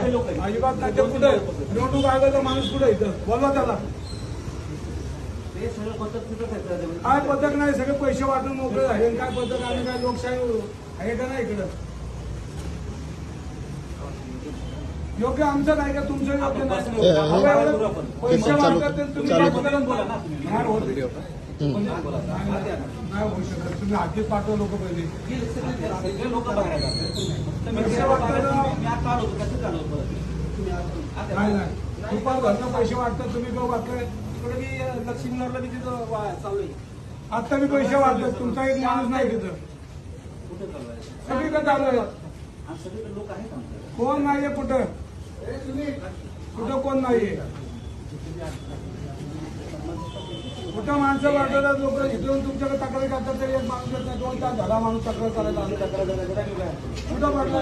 अजिबात नाही. ते कुठे निवडणूक आयोगाचा माणूस कुठे इथं बोलवा त्याला. काय पद्धत नाही, सगळे पैसे वाटून मोकळे झाले. काय पद्धत आणि काय लोकशाही आहे का नाही इकडं? योग्य आमचं नाही का तुमचं योग्य नाही. पैसे वाटतात तुम्ही काय बोला नाही होत नाही होऊ शकत. तुम्ही हातीत पाठवा लोक पहिले पैसे वाटतात. नाही नाही दुपार भरता पैसे वाटतात तुम्ही जो वाटताय तिकडे मी लक्ष्मीनगरला बी तिथं चालू आहे. आता मी पैसे वाटतात. तुमचा एक माणूस नाही तिथं. सगळीकडे चालू आहे. कोण नाहीये कुठं कुठं कोण नाहीये. कुठं माणसं वाटतात लोक इथून तुमच्याकडे तक्रार करतात तरी एक माणूस येत नाही. 2 तास झाला माणूस तक्रार करायला कुठं वाटलं.